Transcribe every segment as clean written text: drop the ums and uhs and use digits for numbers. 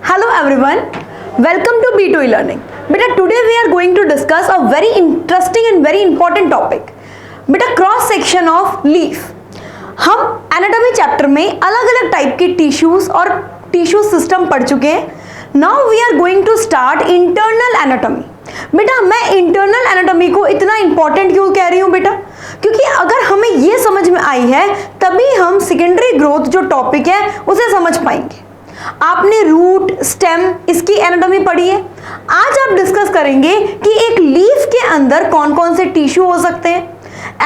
Hello everyone, welcome to B2E Learning. Beta, today we are going to discuss a very interesting and very important topic. Beta, cross section of leaf. हम anatomy chapter में अलग अलग type के tissues और tissue system पढ़ चुके हैं. Now we are going to start internal anatomy. बेटा, मैं इंटरनल एनाटॉमी को इतना इंपॉर्टेंट क्यों कह रही हूँ बेटा? क्योंकि अगर हमें ये समझ में आई है तभी हम सेकेंडरी ग्रोथ जो टॉपिक है उसे समझ पाएंगे. आपने रूट, स्टेम, इसकी एनाटॉमी पढ़ी है. आज आप डिस्कस करेंगे कि एक लीफ के अंदर कौन कौन से टिश्यू हो सकते हैं.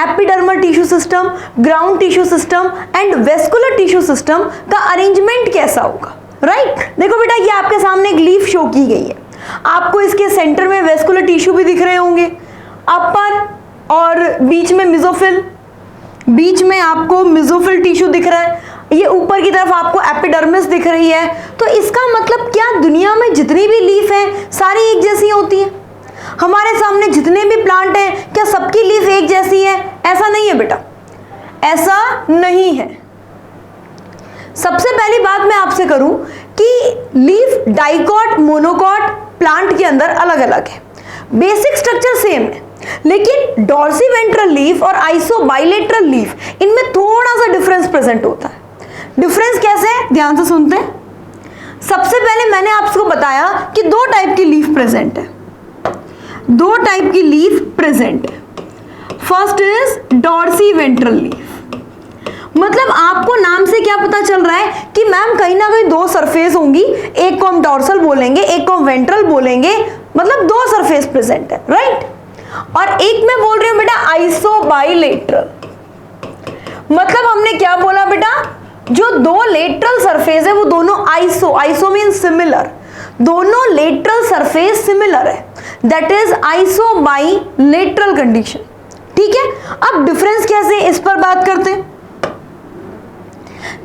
Epidermal tissue system, ground tissue system and vascular tissue system का अरेंजमेंट कैसा होगा. राइट, देखो बेटा, ये आपके सामने एक लीफ शो की गई है. आपको इसके सेंटर में वेस्कुलर टिश्यू भी दिख रहे होंगे, अपर और बीच में मिजोफिल, बीच में आपको मिजोफिल टिश्यू दिख रहा है. ये ऊपर की तरफ आपको एपिडर्मिस दिख रही है. तो इसका मतलब क्या दुनिया में जितनी भी लीफ है सारी एक जैसी होती है? हमारे सामने जितने भी प्लांट हैं क्या सबकी लीफ एक जैसी है? ऐसा नहीं है बेटा, ऐसा नहीं है. सबसे पहली बात मैं आपसे करूं कि लीफ डाइकॉट, मोनोकॉट प्लांट के अंदर अलग अलग है. बेसिक स्ट्रक्चर सेम है, लेकिन डॉर्सीवेंट्रल लीफ और आइसोबाइलेटरल लीफ इनमें थोड़ा सा डिफरेंस प्रेजेंट होता है. डिफरेंस कैसे है, ध्यान से सुनते हैं. सबसे पहले मैंने आपको बताया कि दो टाइप की लीफ प्रेजेंट है. दो टाइप की लीफ प्रेजेंट है. First is dorsiventral leaf. मतलब आपको नाम से क्या पता चल रहा है कि मैम कहीं ना कहीं दो सरफेस होंगी, एक को हम डॉर्सल बोलेंगे, एक को हम वेंट्रल बोलेंगे, मतलब दो सरफेस प्रेजेंट है. राइट, और एक मैं बोल रही हूं बेटा आइसोबाइलेटरल. मतलब हमने क्या बोला बेटा, जो दो लेटरल सरफेस है वो दोनों आइसो मीन सिमिलर, दोनों लेटरल सरफेस सिमिलर है. That is isobilateral condition. ठीक है, अब डिफरेंस कैसे, इस पर बात करते हैं.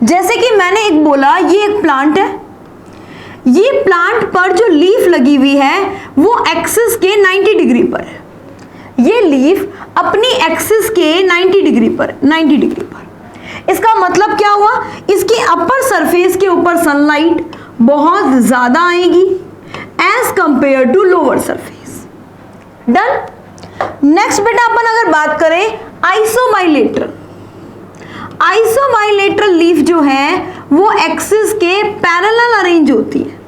जैसे कि मैंने एक बोला, ये एक प्लांट है. ये प्लांट पर जो लीफ लगी हुई है वो एक्सिस के 90 डिग्री पर है. ये लीफ अपनी एक्सिस के 90 डिग्री पर. इसका मतलब क्या हुआ, इसकी अपर सरफेस के ऊपर सनलाइट बहुत ज्यादा आएगी as compare to lower surface. Done. Next बेटा, अपन अगर बात करें आइसोबाइलेटरल. आइसोबाइलेटरल लीफ जो है वो एक्सिस के पैरेलल अरेंज होती है.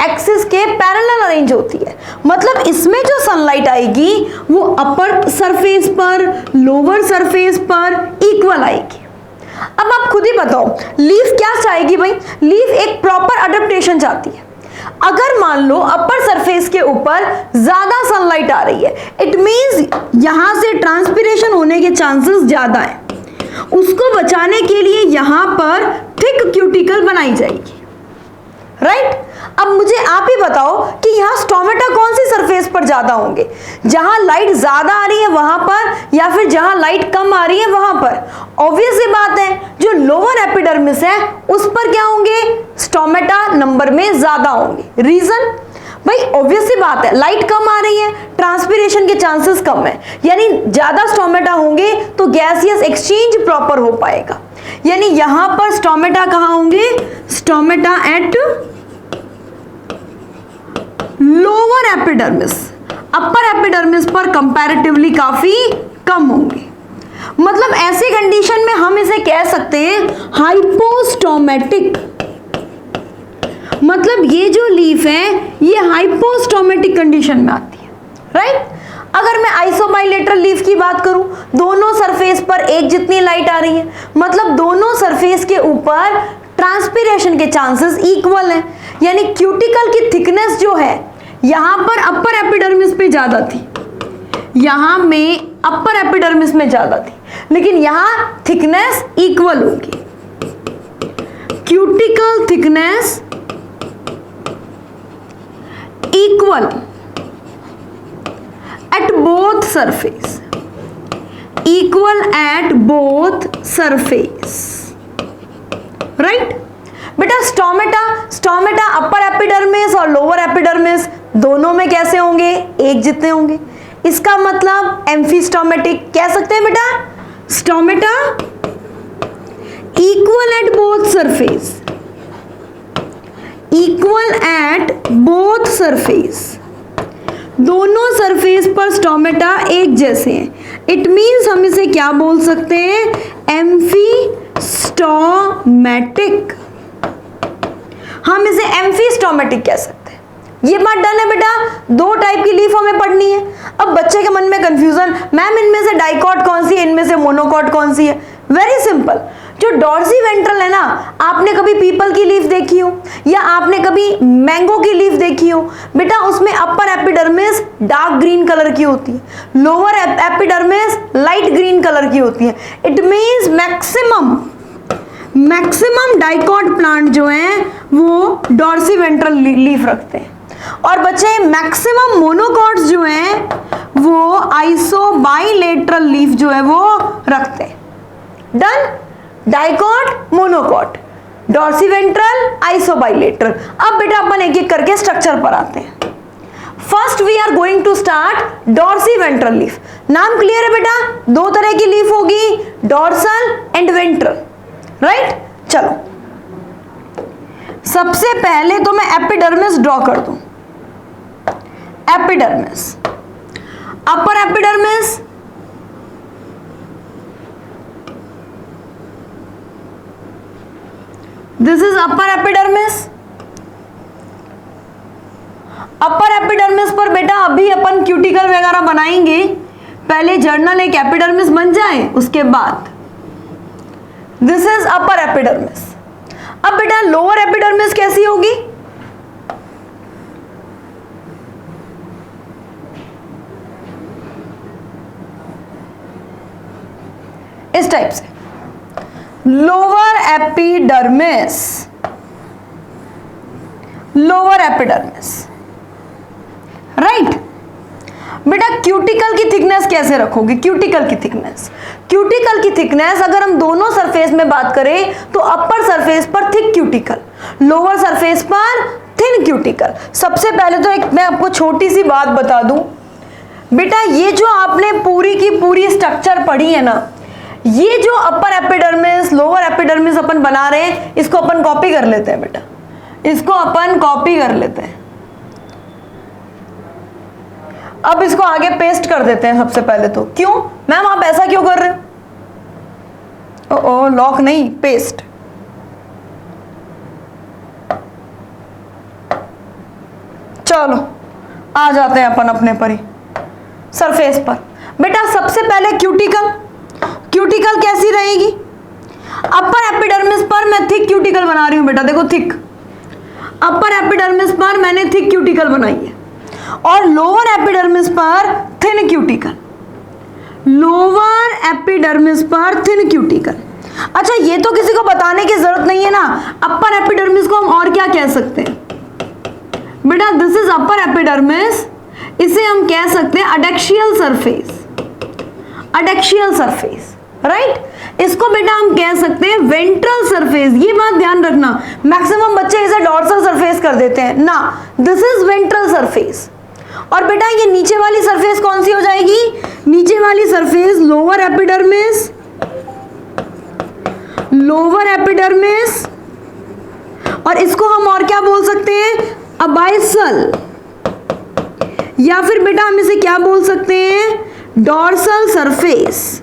एक्सिस के पैरेलल अरेंज होती है, मतलब इसमें जो सनलाइट आएगी वो अपर सरफेस पर, लोअर सरफेस पर इक्वल आएगी. अब आप खुद ही बताओ, लीफ क्या चाहेगी भाई? लीफ एक प्रॉपर अडेप्टेशन चाहती है. अगर मान लो अपर सरफेस के ऊपर ज्यादा सनलाइट आ रही है, इट मींस यहां से ट्रांसपिरेशन होने के चांसेस ज्यादा है. उसको बचाने के लिए यहां पर थिक क्यूटिकल बनाई जाएगी. राइट, अब मुझे आप ही बताओ कि यहां स्टोमेटा कौन सी सरफेस पर ज्यादा होंगे, जहां लाइट ज्यादा आ रही है वहां पर या फिर जहां लाइट कम आ रही है वहां पर? ऑब्वियस सी बात है, जो लोअर एपिडर्मिस है उस पर क्या होंगे, स्टोमेटा नंबर में ज्यादा होंगे. रीजन भाई ऑब्वियस सी बात है, लाइट कम आ रही है, ट्रांसपिरेशन के चांसेस कम है, यानी ज्यादा स्टोमेटा होंगे तो गैसियस एक्सचेंज प्रॉपर हो पाएगा. यानी यहां पर स्टोमेटा कहां होंगे, stomata at lower epidermis, upper epidermis पर कंपैरेटिवली काफी कम होंगे. मतलब ऐसी कंडीशन में हम इसे कह सकते हैं हाइपोस्टोमेटिक. मतलब ये जो लीफ है ये हाइपोस्टोमेटिक कंडीशन में आती है. राइट, अगर मैं आइसोबाइलेटरल लीफ की बात करूं, दोनों सरफेस पर एक जितनी लाइट आ रही है, मतलब दोनों सरफेस के ऊपर ट्रांसपिरेशन के चांसेस इक्वल हैं. यानी क्यूटिकल की थिकनेस जो है यहां पर अपर एपिडर्मिस पे ज्यादा थी, यहां में अपर एपिडर्मिस में ज्यादा थी, लेकिन यहां थिकनेस इक्वल होगी. Cuticle thickness equal at both surface, equal at both surface. Right? बेटा स्टोमेटा अपर एपिडर्मिस और लोअर एपिडर्मिस दोनों में कैसे होंगे, एक जितने होंगे. इसका मतलब एम्फीस्टोमेटिक कह सकते हैं बेटा. Stomata equal at both surface, equal at both surface, दोनों सरफेस पर स्टोमेटा एक जैसे हैं, इट मीन्स हम इसे क्या बोल सकते हैं, एम्फीस्टोमेटिक, हम इसे एम्फीस्टोमेटिक कह सकते हैं। ये बात डन है बेटा, दो टाइप की लीफ हमें पढ़नी है। अब बच्चे के मन में कंफ्यूजन, मैम इनमें से डाइकॉट कौन सी है, इनमें से मोनोकॉट कौन सी है। वेरी सिंपल, जो डॉर्सी वेंट्रल है ना, आपने कभी पीपल की लीफ देखी हो या आपने कभी मैंगो की लीफ देखी हो बेटा, उसमें upper epidermis dark green colour की होती है, lower epidermis light green colour की होती है। It means maximum dicot plant जो है वो डॉर्सी वेंट्रल लीफ रखते हैं, और बच्चे मैक्सिमम मोनोकॉट्स जो हैं वो आइसोबाइलेटरल लीफ जो है वो रखते हैं। Done, dicot, monocot, dorsiventral, isobilateral. अब बेटा अपन एक एक करके स्ट्रक्चर पर आते हैं। First we are going to start dorsiventral leaf. नाम क्लियर है बेटा, दो तरह की लीफ होगी, डॉर्सल एंड वेंट्रल, राइट। चलो सबसे पहले तो मैं एपिडर्मिस ड्रॉ कर दूं। Epidermis, upper epidermis, this is upper epidermis. Upper epidermis पर बेटा अभी अपन क्यूटिकल वगैरह बनाएंगे, पहले जर्नल एक एपिडर्मिस बन जाए उसके बाद। This is upper epidermis. अब बेटा लोअर एपिडर्मिस कैसी होगी, इस टाइप से, lower epidermis, lower epidermis, right. बेटा क्यूटिकल की थिकनेस कैसे रखोगे, क्यूटिकल की थिकनेस, क्यूटिकल की थिकनेस अगर हम दोनों सरफेस में बात करें तो अपर सरफेस पर थिक क्यूटिकल, लोअर सरफेस पर थिन क्यूटिकल। सबसे पहले तो एक मैं आपको छोटी सी बात बता दूं बेटा, ये जो आपने पूरी की पूरी स्ट्रक्चर पढ़ी है ना, ये जो अपर एपिडर्मिस लोअर एपिडर्मिस अपन बना रहे हैं, इसको अपन कॉपी कर लेते हैं बेटा, इसको अपन कॉपी कर लेते हैं। अब इसको आगे पेस्ट कर देते हैं सबसे पहले तो। क्यों मैम आप ऐसा क्यों कर रहे हो, ओ लॉक नहीं, पेस्ट। चलो आ जाते हैं अपन अपने पर ही सरफेस पर। बेटा सबसे पहले क्यूटिकल, क्यूटिकल कैसी रहेगी, अपर एपिडर्मिस पर मैं थिक क्यूटिकल बना रही हूं बेटा, देखो थिक, अपर एपिडर्मिस पर मैंने थिक क्यूटिकल बनाई है, और लोअर एपिडर्मिस पर थिन क्यूटिकल, लोअर एपिडर्मिस पर थिन क्यूटिकल। अच्छा ये तो किसी को बताने की जरूरत नहीं है ना, अपर एपिडर्मिस को हम और क्या कह सकते हैं बेटा, दिस इज अपर एपिडर्मिस, इसे हम कह सकते हैं अडेक्शियल सरफेस, अडेक्शियल सरफेस, राइट। इसको बेटा हम कह सकते हैं वेंट्रल सरफेस। ये बात ध्यान रखना, मैक्सिमम बच्चे इसे डॉर्सल सरफेस कर देते हैं ना, दिस इज वेंट्रल सरफेस। और बेटा ये नीचे वाली सरफेस कौन सी हो जाएगी, नीचे वाली surface lower epidermis, lower epidermis, और इसको हम और क्या बोल सकते हैं, अबाइसल, या फिर बेटा हम इसे क्या बोल सकते हैं, डॉर्सल सरफेस,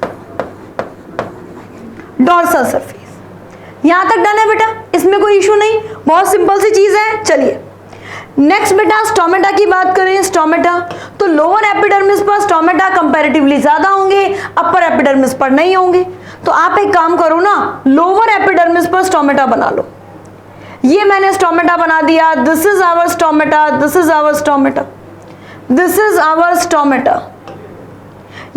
डॉर्सल सरफेस। यहां तक डन है बेटा, इसमें कोई इशू नहीं, बहुत सिंपल सी चीज है। चलिए नेक्स्ट बेटा स्टोमेटा की बात करें। स्टोमेटा तो लोअर एपिडर्मिस पर स्टोमेटा कंपैरेटिवली ज्यादा होंगे, अपर एपिडर्मिस पर नहीं होंगे। तो आप एक काम करो ना, लोअर एपिडर्मिस पर स्टोमेटा बना लो। ये मैंने स्टोमेटा बना दिया, this is our stomata, this is our stomata, this is our stomata.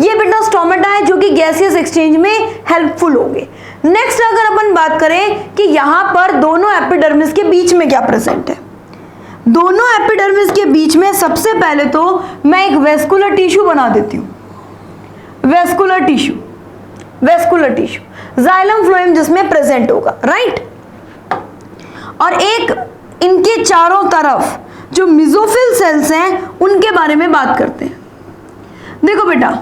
ये बेटा स्टोमेटा है जो कि गैसियस एक्सचेंज में हेल्पफुल होंगे। नेक्स्ट अगर अपन बात करें कि यहां पर दोनों एपिडर्मिस के बीच में क्या प्रेजेंट है, दोनों एपिडर्मिस के बीच में सबसे पहले तो मैं एक वेस्कुलर टिश्यू बना देती हूं, vascular tissue, vascular tissue xylem phloem जिसमें प्रेजेंट होगा, राइट। और एक इनके चारों तरफ जो मेसोफिल सेल्स हैं उनके बारे में बात करते हैं। देखो बेटा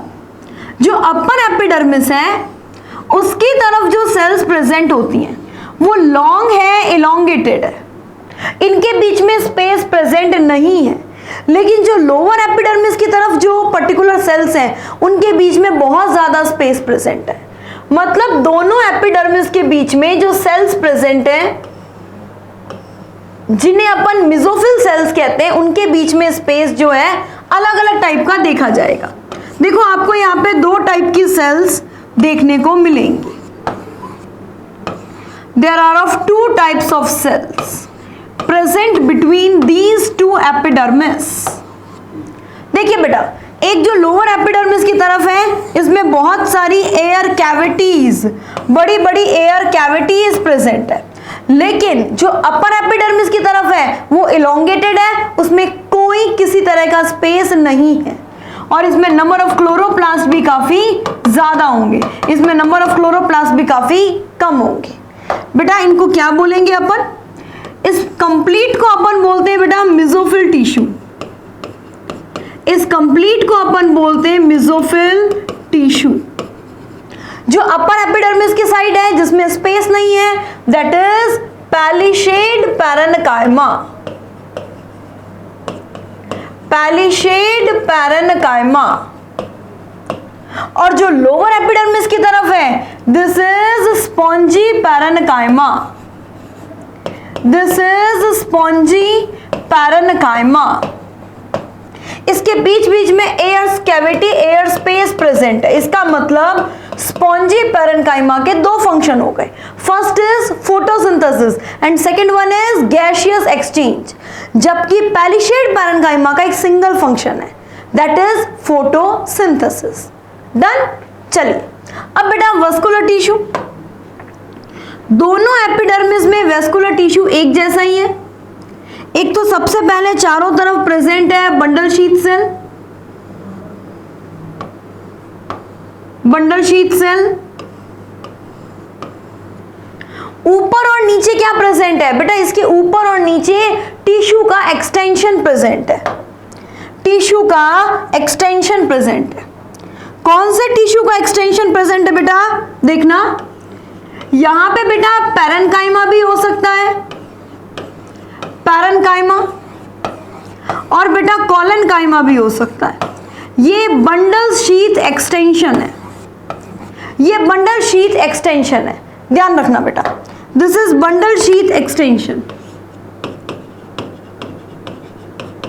जो अपर एपिडर्मिस है उसकी तरफ जो सेल्स प्रेजेंट होती हैं वो लॉन्ग है, एलोंगेटेड है, इनके बीच में स्पेस प्रेजेंट नहीं है। लेकिन जो लोअर एपिडर्मिस की तरफ जो पर्टिकुलर सेल्स हैं उनके बीच में बहुत ज्यादा स्पेस प्रेजेंट है। मतलब दोनों एपिडर्मिस के बीच में जो सेल्स प्रेजेंट हैं, जिन्हें अपन मेसोफिल सेल्स कहते हैं, उनके बीच में स्पेस जो है अलग अलग टाइप का देखा जाएगा। देखो आपको यहाँ पे दो टाइप की सेल्स देखने को मिलेंगी। There are of two types of cells present between these two epidermis. देखिए बेटा, एक जो लोअर एपिडर्मिस की तरफ है इसमें बहुत सारी एयर कैविटीज, बड़ी बड़ी एयर कैविटीज प्रेजेंट है। लेकिन जो अपर एपिडर्मिस की तरफ है वो इलोंगेटेड है, उसमें कोई किसी तरह का स्पेस नहीं है और इसमें नंबर ऑफ क्लोरोप्लास्ट भी काफी ज्यादा होंगे, इसमें नंबर ऑफ क्लोरोप्लास्ट भी काफी कम होंगे। बेटा इनको क्या बोलेंगे अपन? इस कंप्लीट को अपन बोलते हैं बेटा मेसोफिल टिश्यू। इस कंप्लीट को अपन बोलते हैं मेसोफिल टिश्यू। जो अपर एपिडर्मिस की साइड है जिसमें स्पेस नहीं है, दैट इज पैलिशेड पैरेन्काइमा। पैलिशेड पैरेन्काइमा। और जो लोअर एपिडर्मिस की तरफ है, this is spongy parenchyma. This is spongy parenchyma. इसके बीच बीच में air cavity, air space present है। इसका मतलब स्पॉन्जी पैरेन्काइमा के दो फंक्शन हो गए। First is photosynthesis and second one is gaseous exchange. जबकि पैलिशेड पैरेन्काइमा का एक सिंगल फंक्शन है, दैट इज फोटोसिंथेसिस। डन। चलिए अब बेटा वस्कुलर टिश्यू, दोनों एपिडर्मिस में वैस्कुलर टिश्यू एक जैसा ही है। एक तो सबसे पहले चारों तरफ प्रेजेंट है bundle sheath cell. Bundle sheath cell. ऊपर और नीचे क्या प्रेजेंट है बेटा? इसके ऊपर और नीचे टिश्यू का एक्सटेंशन प्रेजेंट है। टिश्यू का एक्सटेंशन प्रेजेंट है। कौन से टिश्यू का एक्सटेंशन प्रेजेंट है बेटा? देखना यहां पे बेटा पैरेन्काइमा भी हो सकता है, पैरेन्काइमा, और बेटा कोलेनकाइमा भी हो सकता है। ये बंडल शीथ एक्सटेंशन है, ये बंडल शीथ एक्सटेंशन है, ध्यान रखना बेटा। This is bundle sheath extension,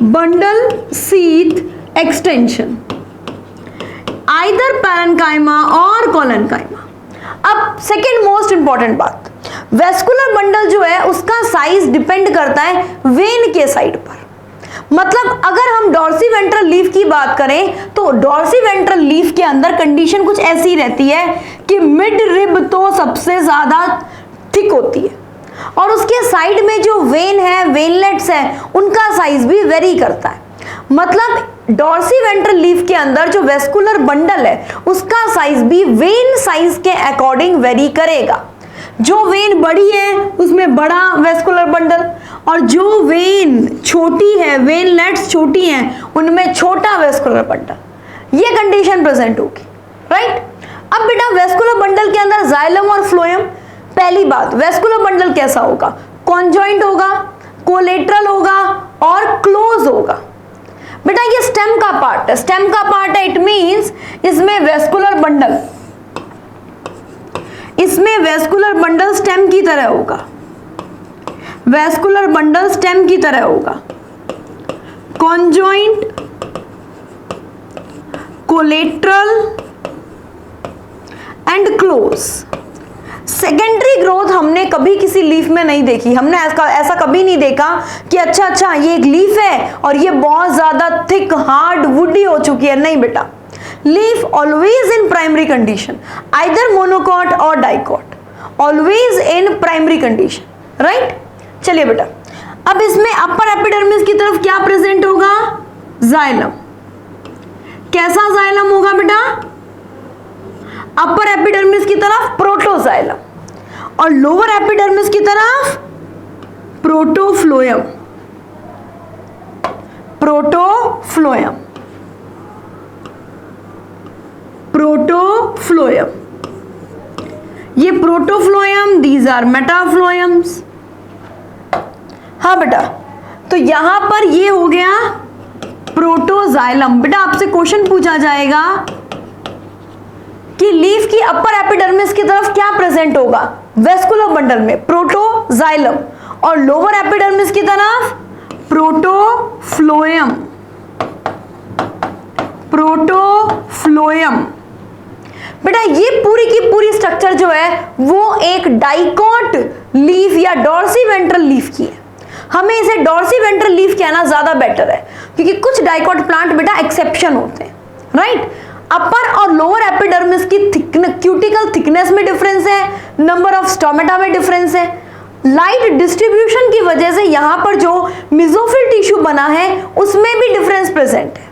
bundle sheath extension, either parenchyma और कोलेनकाइमा। अब सेकेंड मोस्ट इंपॉर्टेंट बात, वेस्कुलर बंडल जो है उसका साइज डिपेंड करता है वेन के साइड पर। मतलब अगर हम डॉर्सीवेंट्रल लीफ की बात करें तो डॉर्सीवेंट्रल लीफ के अंदर कंडीशन कुछ ऐसी रहती है कि मिड रिब तो सबसे ज्यादा थिक होती है और उसके साइड में जो वेन है, वेनलेट्स है, उनका साइज भी वेरी करता है। मतलब डॉर्सीवेंट्रल लीफ के अंदर जो वेस्कुलर बंडल है उसका साइज भी वेन साइज के अकॉर्डिंग वेरी करेगा। जो वेन बड़ी है उसमें बड़ा वेस्कुलर बंडल, और जो वेन छोटी है, वेनलेट्स छोटी हैं, उनमें छोटा वेस्कुलर बंडल। ये कंडीशन प्रेजेंट होगी, राइट। अब बेटा वेस्कुलर बंडल के अंदर जाइलम और फ्लोएम। पहली बात, वेस्कुलर बंडल कैसा होगा? कॉन्जॉइंट होगा, कोलेटरल होगा और क्लोज होगा। बेटा ये स्टेम का पार्ट है, स्टेम का पार्ट है, इट मींस इसमें वेस्कुलर बंडल, इसमें वेस्कुलर बंडल स्टेम की तरह होगा, वेस्कुलर बंडल स्टेम की तरह होगा। Conjoint, collateral and close. Secondary growth हमने कभी किसी लीफ में नहीं देखी। हमने ऐसा कभी नहीं देखा कि अच्छा ये एक लीफ है और ये बहुत ज्यादा थिक, हार्ड, वुडी हो चुकी है। नहीं बेटा, leaf always in primary condition, either monocot और dicot, always in primary condition, right. चलिए बेटा, अब इसमें अपर एपिडर्मिस की तरफ क्या प्रेजेंट होगा? जाइलम। कैसा जाइलम होगा बेटा? अपर एपिडर्मिस की तरफ प्रोटोजाइलम और लोअर एपिडर्मिस की तरफ प्रोटोफ्लोएम। प्रोटोफ्लोएम, प्रोटोफ्लोएम, ये प्रोटोफ्लोएम, दीज आर मेटाफ्लोएम्स। हाँ बेटा, तो यहां पर ये हो गया प्रोटोजाइलम। बेटा आपसे क्वेश्चन पूछा जाएगा कि लीफ की अपर एपिडर्मिस की तरफ क्या प्रेजेंट होगा, वेस्कुलर बंडल में प्रोटोजाइलम, और लोअर एपिडर्मिस की तरफ प्रोटोफ्लोएम। प्रोटोफ्लोएम बेटा ये पूरी की पूरी स्ट्रक्चर जो है वो एक डाइकॉट लीफ या डॉर्सीवेंट्रल लीफ की है। हमें इसे डॉर्सीवेंट्रल लीफ कहना ज्यादा बेटर है, क्योंकि कुछ डाइकॉट प्लांट बेटा एक्सेप्शन होते हैं, राइट। अपर और लोअर एपिडर्मिस की क्यूटिकल थिकनेस में डिफरेंस है, नंबर ऑफ स्टोमेटा में डिफरेंस है, लाइट डिस्ट्रीब्यूशन की वजह से यहां पर जो मेसोफिल टिश्यू बना है उसमें भी डिफरेंस प्रेजेंट है।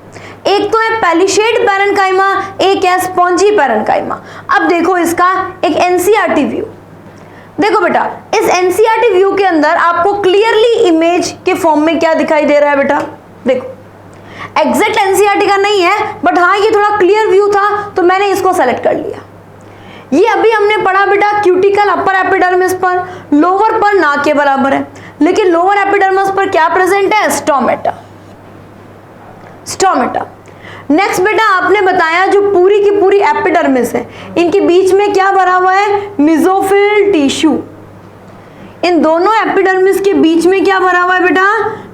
एक तो है पैलिशेड पैरेन्काइमा, एक है स्पॉन्जी पैरेन्काइमा। अब देखो इसका एक एनसीईआरटी व्यू। देखो बेटा इस एनसीईआरटी व्यू के अंदर आपको क्लियरली इमेज के फॉर्म में क्या दिखाई दे रहा है बेटा, देखो एग्जैक्ट एनसीईआरटी का नहीं है, बट हाँ ये थोड़ा क्लियर व्यू था तो मैंने इसको सेलेक्ट कर लिया। ये अभी हमने पढ़ा बेटा क्यूटिकल अपर एपिडर्मिस पर, लोअर पर ना के बराबर है, लेकिन लोअर एपिडर्मिस पर क्या प्रेजेंट है, स्टोमेटा। स्टोमेटा। नेक्स्ट बेटा आपने बताया जो पूरी की पूरी एपिडर्मिस है इनके बीच में क्या भरा हुआ है, मेसोफिल टिश्यू। इन दोनों एपिडर्मिस के बीच में क्या भरा हुआ है बेटा,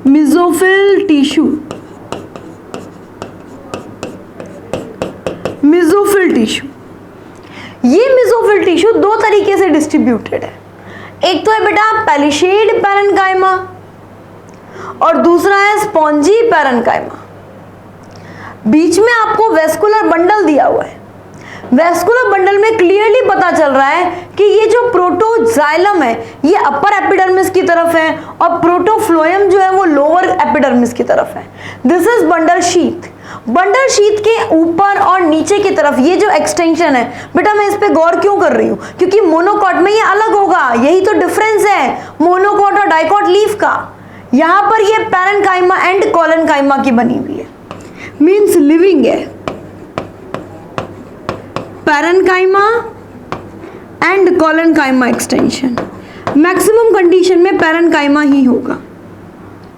मेसोफिल टिश्यू। मेसोफिल टिश्यू, ये मेसोफिल टिश्यू दो तरीके से डिस्ट्रीब्यूटेड है। एक तो है बेटा पैलिशेड पैरेन्काइमा और दूसरा है स्पॉन्जी पैरेन्काइमा। बीच में आपको वेस्कुलर बंडल दिया हुआ है। वेस्कुलर बंडल में क्लियरली पता चल रहा है कि ये जो प्रोटोजाइलम है ये अपर एपिडर्मिस की तरफ है और प्रोटोफ्लोएम जो है वो लोअर एपिडर्मिस की तरफ है। This is bundle sheath. Bundle sheath के ऊपर और नीचे की तरफ ये जो एक्सटेंशन है बेटा, मैं इस पे गौर क्यों कर रही हूँ, क्योंकि मोनोकॉट में ये अलग होगा, यही तो डिफरेंस है मोनोकॉट और डाइकॉट लीफ का। यहां पर ये पैरेन्काइमा एंड कोलेन्काइमा की बनी हुई है, मीन्स लिविंग है। Parenchyma and collenchyma extension, maximum condition में पैरेन्काइमा ही होगा,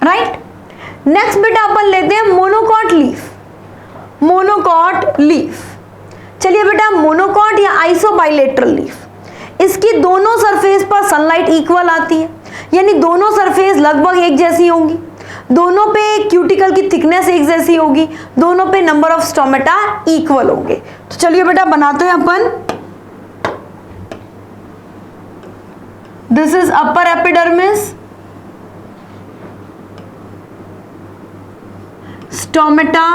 राइट। नेक्स्ट बेटा अपन लेते हैं मोनोकॉट लीफ। मोनोकॉट लीफ, चलिए बेटा मोनोकॉट या आइसोबाइलेटरल लीफ, इसकी दोनों सरफेस पर सनलाइट इक्वल आती है, यानी दोनों सरफेस लगभग एक जैसी होंगी, दोनों पे क्यूटिकल की थिकनेस एक जैसी होगी, दोनों पे नंबर ऑफ स्टोमेटा इक्वल होंगे। तो चलिए बेटा बनाते हैं अपन। This is upper epidermis, stomata.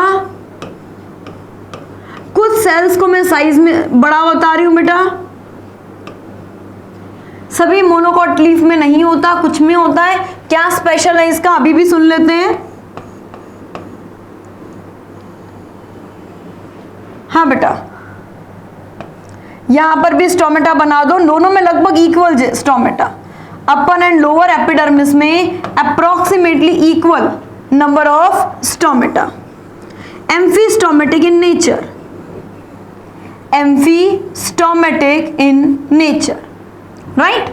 कुछ सेल्स को मैं साइज में बड़ा बता रही हूं बेटा, सभी मोनोकॉट लीफ में नहीं होता, कुछ में होता है। क्या स्पेशल है इसका अभी भी सुन लेते हैं। हाँ बेटा यहां पर भी स्टोमेटा बना दो, दोनों में लगभग equal stomata, upper and lower epidermis में approximately equal number of stomata. Amphistomatic in nature, amphistomatic in nature, right.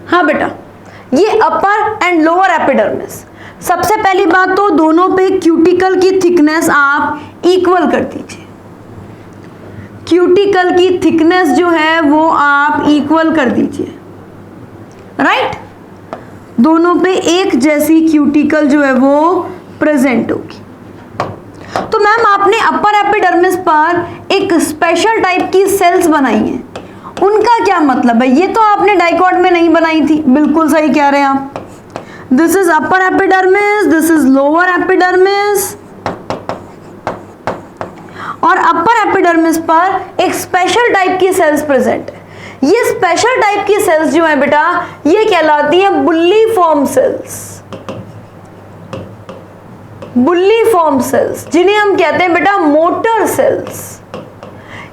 हाँ बेटा ये अपर एंड लोअर एपिडर्मिस। सबसे पहली बात तो दोनों पे क्यूटिकल की थिकनेस आप इक्वल कर दीजिए। क्यूटिकल की थिकनेस जो है वो आप इक्वल कर दीजिए, राइट। दोनों पे एक जैसी क्यूटिकल जो है वो प्रेजेंट होगी। तो मैम आपने अपर एपिडर्मिस पर एक स्पेशल टाइप की सेल्स बनाई हैं, उनका क्या मतलब है? ये तो आपने डाइकॉट में नहीं बनाई थी, बिल्कुल सही कह रहे हैं आप। This is upper epidermis, this is lower epidermis, और अपर एपिडर्मिस पर एक स्पेशल टाइप की सेल्स प्रेजेंट है। ये स्पेशल टाइप की सेल्स जो है बेटा ये कहलाती है बुल्लीफॉर्म सेल्स। बुल्लीफॉर्म सेल्स जिन्हें हम कहते हैं बेटा मोटर सेल्स।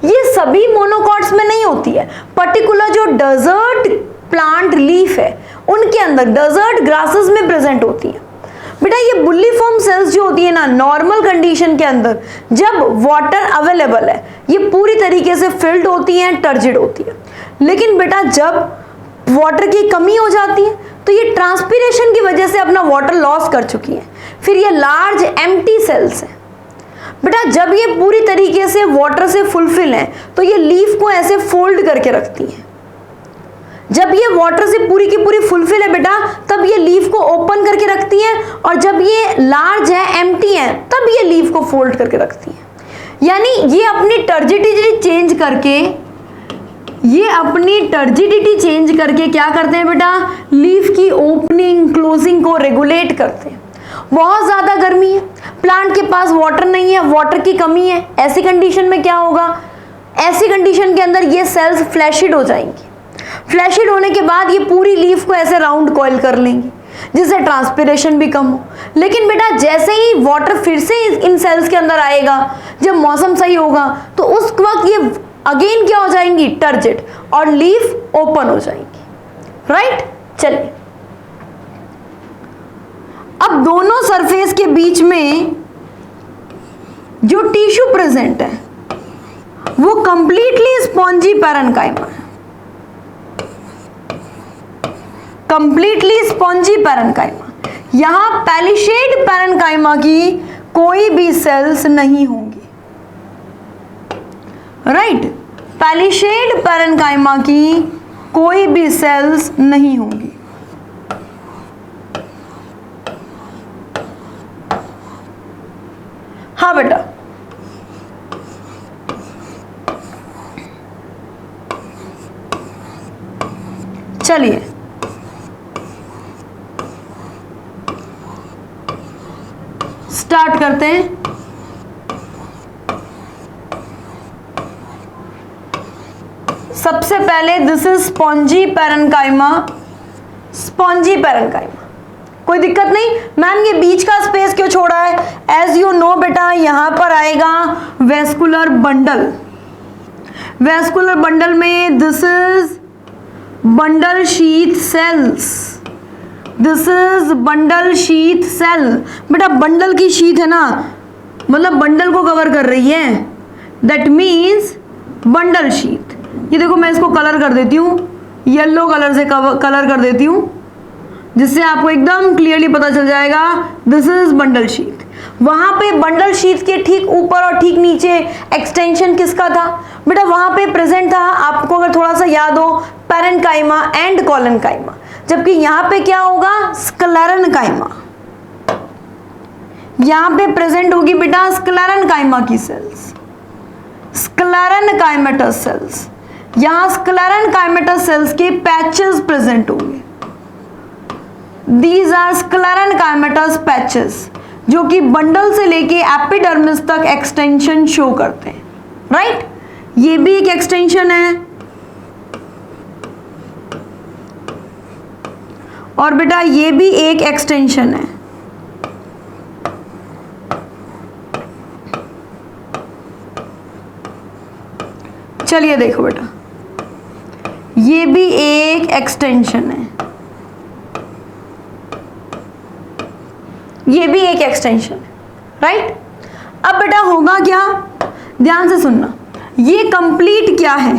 ये सभी मोनोकॉट्स में नहीं होती है, पर्टिकुलर जो डेजर्ट प्लांट लीफ है उनके अंदर, डेजर्ट ग्रासेस में प्रेजेंट होती है। बेटा ये बुल्लीफॉर्म सेल्स जो होती है ना, नॉर्मल कंडीशन के अंदर जब वाटर अवेलेबल है ये पूरी तरीके से फिल्ड होती हैं, टर्जिड होती है। लेकिन बेटा जब वाटर की कमी हो जाती है तो ये ट्रांसपीरेशन की वजह से अपना वाटर लॉस कर चुकी है। फिर ये लार्ज एम्प्टी सेल्स हैं। बेटा जब ये पूरी तरीके से वाटर से फुलफिल है तो ये लीफ को ऐसे फोल्ड करके रखती है। जब ये वाटर से पूरी की पूरी फुलफिल है बेटा तब ये लीफ को ओपन करके रखती है, और जब ये लार्ज है, एम्प्टी है, तब ये लीफ को फोल्ड करके रखती है। यानी ये अपनी टर्जिडिटी चेंज करके क्या करते हैं बेटा, लीफ की ओपनिंग क्लोजिंग को रेगुलेट करते हैं। बहुत ज़्यादा गर्मी है, प्लांट के पास वाटर नहीं है, वाटर की कमी है, ऐसी कंडीशन में क्या होगा, ऐसी कंडीशन के अंदर ये सेल्स फ्लैशिड हो जाएंगी। फ्लैशिड होने के बाद ये पूरी लीफ को ऐसे राउंड कॉइल कर लेंगी जिससे ट्रांसपिरेशन भी कम हो। लेकिन बेटा जैसे ही वाटर फिर से इन सेल्स के अंदर आएगा, जब मौसम सही होगा, तो उस वक्त ये अगेन क्या हो जाएंगी, टर्जिड, और लीफ ओपन हो जाएंगी। राइट, चलिए अब दोनों सरफेस के बीच में जो टिश्यू प्रेजेंट है वो कंप्लीटली स्पॉन्जी पैरेन्काइमा है, कंप्लीटली स्पॉन्जी पैरेन्काइमा। यहां पैलिशेड पैरेन्काइमा की कोई भी सेल्स नहीं होंगी। राइट, पैलिशेड पैरेन्काइमा की कोई भी सेल्स नहीं होंगी। हाँ बेटा, चलिए स्टार्ट करते हैं। सबसे पहले this is spongy parenchyma. Spongy parenchyma कोई दिक्कत नहीं। मैम ये बीच का स्पेस क्यों छोड़ा है, एज यू नो बेटा यहां पर आएगा वेस्कुलर बंडल। वेस्कुलर बंडल में this is bundle sheath cells, this is bundle sheath cell. बेटा बंडल की शीथ है ना, मतलब बंडल को कवर कर रही है, दैट मीन्स बंडल शीथ। ये देखो मैं इसको कलर कर देती हूँ, येलो कलर से कलर कर देती हूँ जिससे आपको एकदम क्लियरली पता चल जाएगा दिस इज बंडल शीथ। वहां पे बंडल शीथ के ठीक ऊपर और ठीक नीचे एक्सटेंशन किसका था बेटा, वहां पे प्रेजेंट था, आपको अगर थोड़ा सा याद हो, पैरेन्काइमा एंड कोलेनकाइमा। जबकि यहां पे क्या होगा, स्क्लेरेन्काइमा। यहां पे प्रेजेंट होगी बेटा स्क्लेरेन्काइमा की सेल्स, स्क्लेरेन्काइमेटस सेल्स। यहां स्क्लेरेन्काइमेटस सेल्स के पैचेस प्रेजेंट होंगे। These are sclerenchymatous patches जो कि बंडल से लेके एपिडर्मिस तक एक्सटेंशन शो करते हैं। राइट, ये भी एक एक्सटेंशन है, और बेटा ये भी एक एक्सटेंशन है। चलिए देखो बेटा, ये भी एक एक्सटेंशन है, ये भी एक एक्सटेंशन है। राइट, अब बेटा होगा क्या, ध्यान से सुनना, ये कंप्लीट क्या है,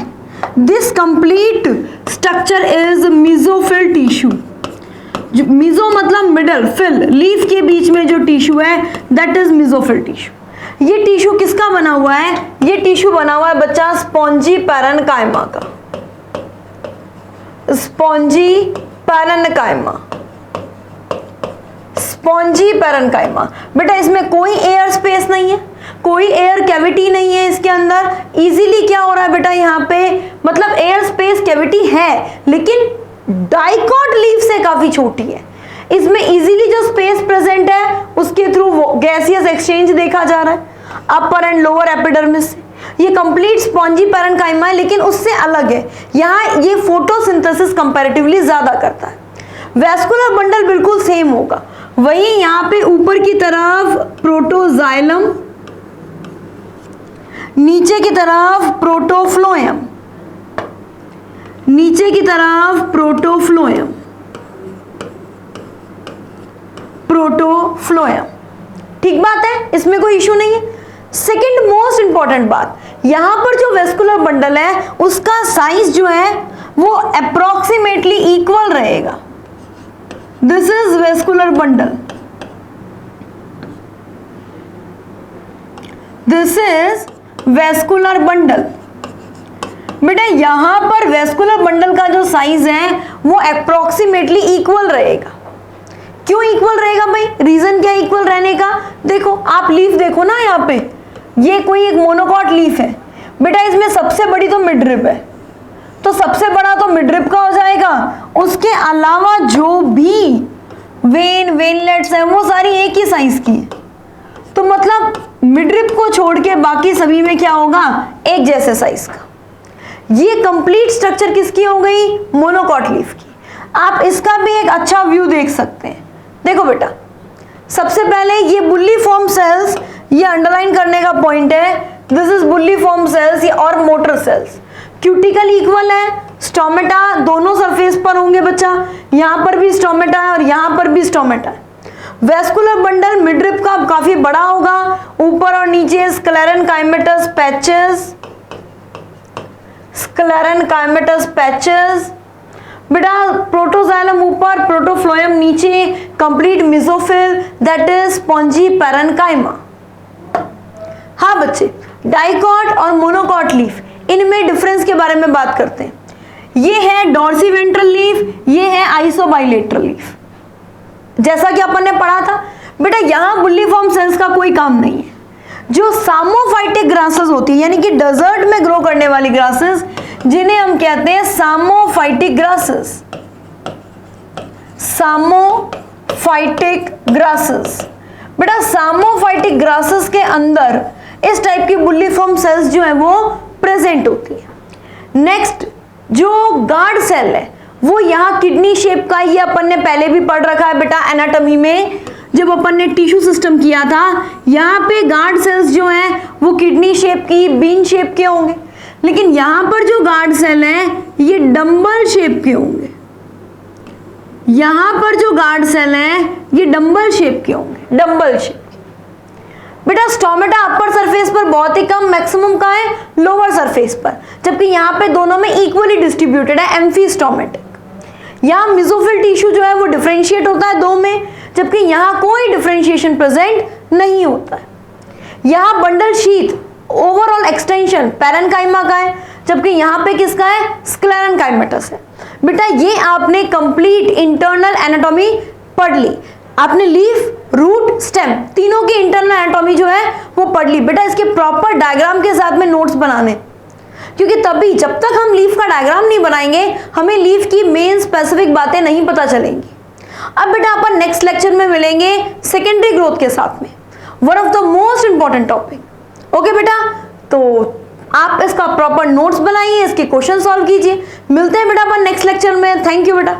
this complete structure is mesophyll tissue. Meso मतलब मिडल, फिल लीफ के बीच में जो टिश्यू है दैट इज मेसोफिल टिश्यू। ये टिश्यू किसका बना हुआ है, ये टिश्यू बना हुआ है बच्चा स्पॉन्जी पैरेन्काइमा का, स्पॉन्जी पैरेन्काइमा, स्पॉन्जी पैरेन्काइमा। बेटा इसमें कोई एयर स्पेस नहीं है, कोई एयर कैविटी नहीं है इसके अंदर। इजीली क्या हो रहा है बेटा, यहाँ पे मतलब एयर स्पेस कैविटी है लेकिन डाइकॉट लीफ से काफी छोटी है। इसमें इजीली जो स्पेस प्रेजेंट है उसके थ्रू गैसियस एक्सचेंज देखा जा रहा है अपर एंड लोअर एपिडर्मिस से। ये कंप्लीट स्पॉन्जी पैरेन्काइमा है, लेकिन उससे अलग है, यहाँ ये फोटोसिंथेसिस कंपैरेटिवली ज्यादा करता है। वेस्कुलर बंडल बिल्कुल सेम होगा, वही यहां पे ऊपर की तरफ प्रोटोजाइलम, नीचे की तरफ प्रोटोफ्लोएम, नीचे की तरफ प्रोटोफ्लोएम, प्रोटोफ्लोएम। ठीक बात है, इसमें कोई इशू नहीं है। सेकंड मोस्ट इंपॉर्टेंट बात, यहां पर जो वेस्कुलर बंडल है उसका साइज जो है वो अप्रोक्सीमेटली इक्वल रहेगा। This is vascular bundle, this is vascular bundle. बेटा यहां पर वेस्कुलर बंडल का जो साइज है वो अप्रोक्सीमेटली इक्वल रहेगा। क्यों इक्वल रहेगा भाई, रीजन क्या इक्वल रहने का? देखो आप लीफ देखो ना, यहाँ पे ये कोई एक मोनोकॉट लीफ है बेटा, इसमें सबसे बड़ी तो मिडरिब है, तो सबसे बड़ा तो मिडरिब का हो जाएगा। उसके अलावा जो भी वेनलेट्स हैं वो सारी एक ही साइज की है, तो मतलब मिडरिब को छोड़ के बाकी सभी में क्या होगा, एक जैसे साइज का। ये कंप्लीट स्ट्रक्चर किसकी हो गई, मोनोकॉट लीफ की। आप इसका भी एक अच्छा व्यू देख सकते हैं। देखो बेटा, सबसे पहले ये बुल्ली फॉर्म सेल्स, ये अंडरलाइन करने का पॉइंट है, this is bulliform cells और मोटर सेल्स। क्यूटिकल इक्वल है, स्टोमेटा दोनों सरफेस पर होंगे बच्चा, यहां पर भी स्टोमेटा है और यहां पर भी स्टोमेटा है। वेस्कुलर बंडल मिडरिब का काफी बड़ा होगा, ऊपर और नीचे स्क्लेरेनकाइमेटस पैचेस, स्क्लेरेनकाइमेटस पैचेस। बेटा प्रोटोजाइलम ऊपर, प्रोटोफ्लोएम नीचे, complete mesophyll that is spongy parenchyma. हाँ बच्चे, डाइकॉट और मोनोकॉट लीफ, इनमें डिफरेंस के बारे में बात करते हैं। ये है डॉर्सीवेंट्रल लीफ, ये है आइसोबाइलेटरल लीफ। जैसा कि अपन ने पढ़ा था बेटा, यहां बुल्लीफॉर्म सेल्स का कोई काम नहीं है। जो सामोफाइटिक ग्रासेस होती है, यानी कि डेजर्ट में ग्रो करने वाली ग्रासेस, जिन्हें हम कहते हैं सामोफाइटिक ग्रासेस, सामोफाइटिक ग्रासेस। बेटा सामोफाइटिक ग्रासेस के अंदर इस टाइप की बुल्लीफॉर्म सेल्स जो है वो प्रेजेंट होती है। नेक्स्ट जो गार्ड सेल है वो यहाँ किडनी शेप का, ये अपन ने पहले भी पढ़ रखा है बेटा एनाटॉमी में, जब अपन ने टिश्यू सिस्टम किया था। यहाँ पे गार्ड सेल्स जो हैं वो किडनी शेप की, बीन शेप के होंगे, लेकिन यहाँ पर जो गार्ड सेल हैं ये डंबल शेप के होंगे। यहाँ पर जो गार्ड सेल हैं ये डंबल शेप के होंगे, डंबल शेप। बेटा स्टोमेटा अपर सरफेस पर बहुत ही कम, मैक्सिमम कहाँ है, लोअर सरफेस पर, जबकि यहाँ पे दोनों में इक्वली डिस्ट्रीब्यूटेड है, एम्फीस्टोमेटिक। यहाँ मिसोफिल टिश्यू जो है वो डिफरेंशिएट होता है दो में, जबकि यहाँ कोई डिफरेंशिएशन प्रेजेंट नहीं होता है। यहाँ bundle sheath overall extension parenchyma का है, जबकि यहाँ पे किसका है, स्क्लेरेनकाइमेटस है। बेटा ये आपने कंप्लीट इंटरनल एनाटॉमी पढ़ ली, आपने लीफ, रूट, स्टेम तीनों की इंटरनल एनाटॉमी जो है वो पढ़ ली। बेटा इसके प्रॉपर डायग्राम के साथ में नोट्स बनाने, क्योंकि तभी जब तक हम लीफ का डायग्राम नहीं बनाएंगे हमें लीफ की मेन स्पेसिफिक बातें नहीं पता चलेंगी। अब बेटा अपन नेक्स्ट लेक्चर में मिलेंगे सेकेंडरी ग्रोथ के साथ में, one of the most important topic. Okay बेटा, तो आप इसका प्रॉपर नोट्स बनाइए, इसके क्वेश्चन सॉल्व कीजिए। मिलते हैं बेटा अपन नेक्स्ट लेक्चर में। थैंक यू बेटा।